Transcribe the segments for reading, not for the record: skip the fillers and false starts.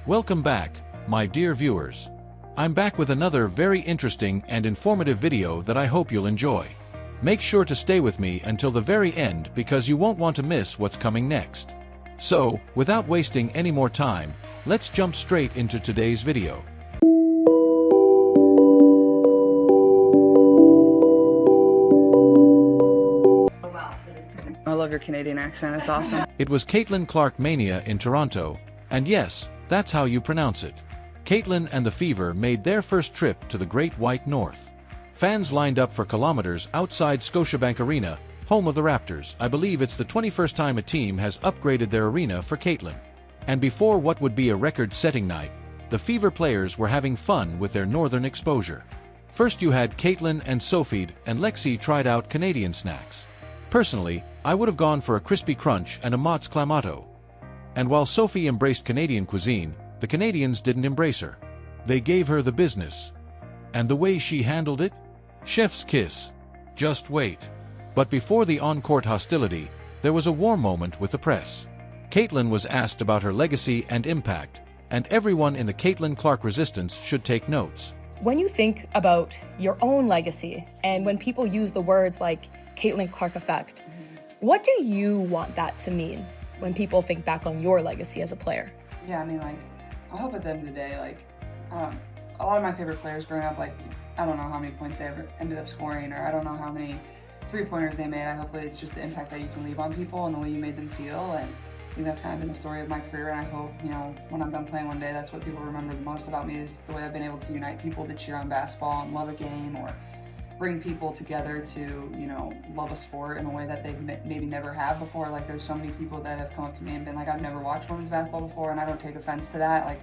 Welcome back, my dear viewers. I'm back with another very interesting and informative video that I hope you'll enjoy. Make sure to stay with me until the very end because you won't want to miss what's coming next. So, without wasting any more time, let's jump straight into today's video. I love your Canadian accent, it's awesome. It was Caitlin Clark Mania in Toronto, and yes, that's how you pronounce it. Caitlin and the Fever made their first trip to the Great White North. Fans lined up for kilometers outside Scotiabank Arena, home of the Raptors. I believe it's the 21st time a team has upgraded their arena for Caitlin. And before what would be a record-setting night, the Fever players were having fun with their northern exposure. First you had Caitlin and Sophie and Lexi tried out Canadian snacks. Personally, I would have gone for a crispy crunch and a Mott's clamato. And while Sophie embraced Canadian cuisine, the Canadians didn't embrace her. They gave her the business. And the way she handled it? Chef's kiss. Just wait. But before the on-court hostility, there was a warm moment with the press. Caitlin was asked about her legacy and impact, and everyone in the Caitlin Clark resistance should take notes. When you think about your own legacy, and when people use the words like Caitlin Clark effect, what do you want that to mean when people think back on your legacy as a player? Yeah, I mean, I hope at the end of the day, a lot of my favorite players growing up, I don't know how many points they ever ended up scoring, or I don't know how many three-pointers they made. Hopefully it's just the impact that you can leave on people and the way you made them feel, and I think that's kind of been the story of my career, and I hope, when I'm done playing one day, that's what people remember the most about me, is the way I've been able to unite people to cheer on basketball and love a game, or bring people together to, love a sport in a way that they maybe never have before. There's so many people that have come up to me and been like, I've never watched women's basketball before, and I don't take offense to that.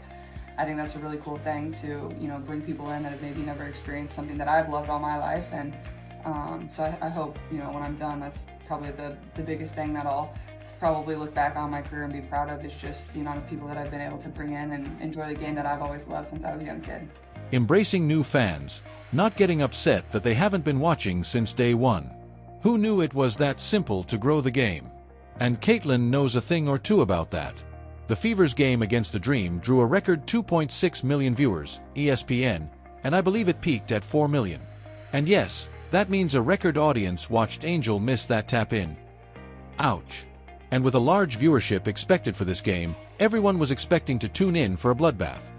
I think that's a really cool thing to, bring people in that have maybe never experienced something that I've loved all my life. And so I hope, when I'm done, that's probably the biggest thing that I'll probably look back on my career and be proud of, is just the amount of people that I've been able to bring in and enjoy the game that I've always loved since I was a young kid. Embracing new fans, not getting upset that they haven't been watching since day one. Who knew it was that simple to grow the game? And Caitlin knows a thing or two about that. The Fever's game against the Dream drew a record 2.6 million viewers, ESPN, and I believe it peaked at 4 million. And yes, that means a record audience watched Angel miss that tap-in. Ouch. And with a large viewership expected for this game, everyone was expecting to tune in for a bloodbath.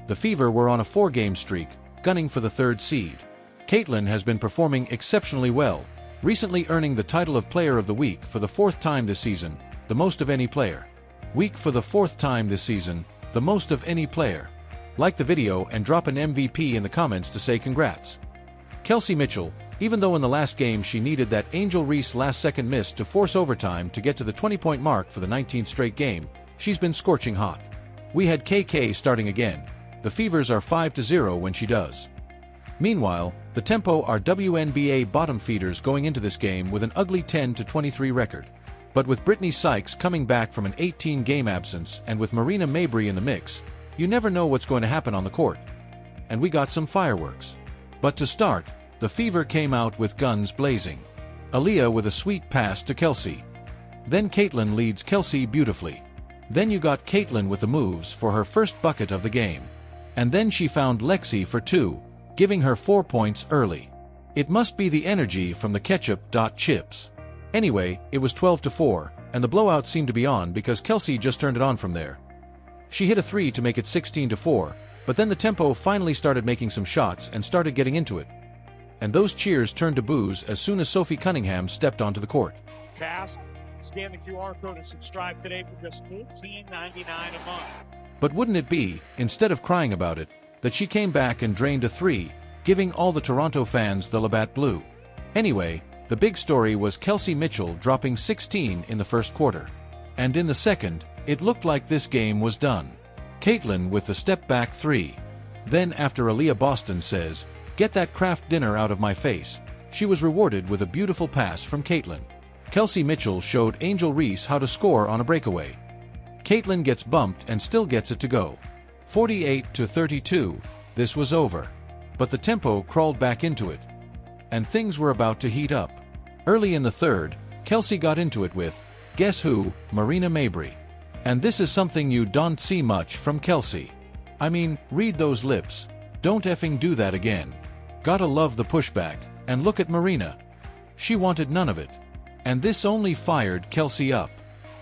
The Fever were on a 4-game streak, gunning for the 3rd seed. Caitlin has been performing exceptionally well, recently earning the title of Player of the Week for the 4th time this season, the most of any player. Week for the 4th time this season, the most of any player. Like the video and drop an MVP in the comments to say congrats. Kelsey Mitchell, even though in the last game she needed that Angel Reese last-second miss to force overtime to get to the 20-point mark for the 19th straight game, she's been scorching hot. We had KK starting again. The Fevers are 5-0 when she does. Meanwhile, the Tempo are WNBA bottom feeders going into this game with an ugly 10-23 record. But with Brittany Sykes coming back from an 18-game absence and with Marina Mabrey in the mix, you never know what's going to happen on the court. And we got some fireworks. But to start, the Fever came out with guns blazing. Aaliyah with a sweet pass to Kelsey. Then Caitlin leads Kelsey beautifully. Then you got Caitlin with the moves for her first bucket of the game. And then she found Lexi for 2, giving her 4 points early. It must be the energy from the ketchup-chips. Anyway, it was 12-4, and the blowout seemed to be on because Kelsey just turned it on from there. She hit a 3 to make it 16-4, but then the Tempo finally started making some shots and started getting into it. And those cheers turned to boos as soon as Sophie Cunningham stepped onto the court. Fast. Scan the QR code and subscribe today for just $14.99 a month. But wouldn't it be, instead of crying about it, that she came back and drained a 3, giving all the Toronto fans the Labatt Blue? Anyway, the big story was Kelsey Mitchell dropping 16 in the first quarter. And in the second, it looked like this game was done. Caitlin with the step-back 3. Then after Aaliyah Boston says, "Get that Kraft dinner out of my face," she was rewarded with a beautiful pass from Caitlin. Kelsey Mitchell showed Angel Reese how to score on a breakaway. Caitlin gets bumped and still gets it to go. 48-32, this was over. But the Tempo crawled back into it. And things were about to heat up. Early in the third, Kelsey got into it with, guess who, Marina Mabrey. And this is something you don't see much from Kelsey. I mean, read those lips. Don't effing do that again. Gotta love the pushback, and look at Marina. She wanted none of it. And this only fired Kelsey up.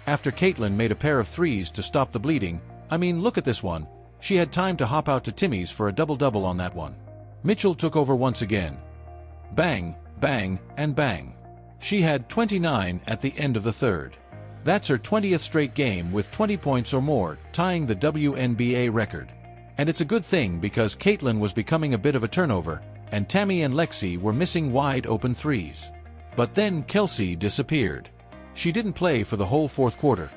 After Caitlin made a pair of threes to stop the bleeding, I mean, look at this one. She had time to hop out to Timmy's for a double-double on that one. Mitchell took over once again. Bang, bang, and bang. She had 29 at the end of the third. That's her 20th straight game with 20 points or more, tying the WNBA record. And it's a good thing because Caitlin was becoming a bit of a turnover, and Tammy and Lexi were missing wide-open threes. But then Kelsey disappeared. She didn't play for the whole fourth quarter.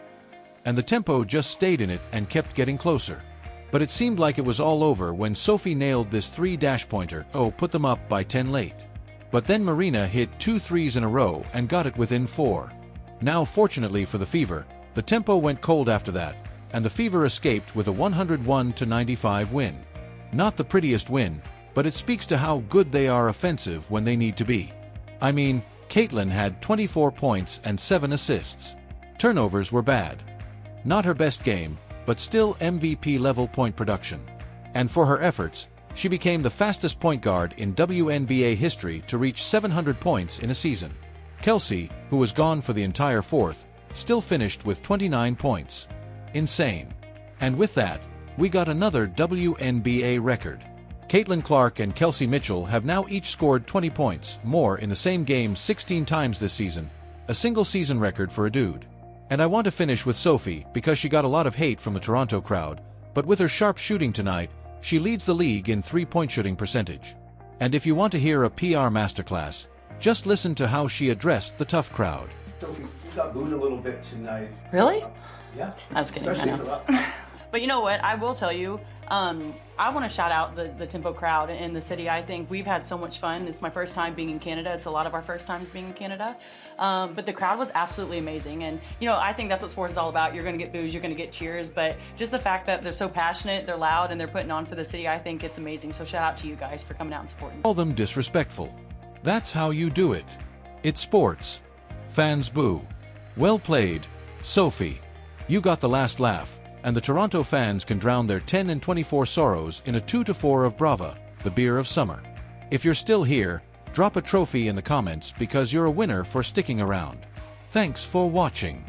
And the tempo just stayed in it and kept getting closer. But it seemed like it was all over when Sophie nailed this 3-pointer, put them up by 10 late. But then Marina hit 2 threes in a row and got it within 4. Now fortunately for the Fever, the tempo went cold after that, and the Fever escaped with a 101-95 win. Not the prettiest win, but it speaks to how good they are offensive when they need to be. I mean, Caitlin had 24 points and 7 assists. Turnovers were bad. Not her best game, but still MVP-level point production. And for her efforts, she became the fastest point guard in WNBA history to reach 700 points in a season. Kelsey, who was gone for the entire fourth, still finished with 29 points. Insane. And with that, we got another WNBA record. Caitlin Clark and Kelsey Mitchell have now each scored 20 points more in the same game 16 times this season, a single-season record for a dude. And I want to finish with Sophie because she got a lot of hate from the Toronto crowd, but with her sharp shooting tonight, she leads the league in three-point shooting percentage. And if you want to hear a PR masterclass, just listen to how she addressed the tough crowd. Sophie, you got booed a little bit tonight. Really? Yeah. I was kidding. Especially I for know. that. But you know what? I will tell you, I want to shout out the Tempo crowd in the city. I think we've had so much fun. It's my first time being in Canada. It's a lot of our first times being in Canada. But the crowd was absolutely amazing. And, you know, I think that's what sports is all about. You're going to get boos, you're going to get cheers. But just the fact that they're so passionate, they're loud, and they're putting on for the city, I think it's amazing. So shout out to you guys for coming out and supporting. Call them disrespectful. That's how you do it. It's sports. Fans boo. Well played, Sophie. You got the last laugh, and the Toronto fans can drown their 10 and 24 sorrows in a 2-4 of Brava, the beer of summer. If you're still here, drop a trophy in the comments because you're a winner for sticking around. Thanks for watching.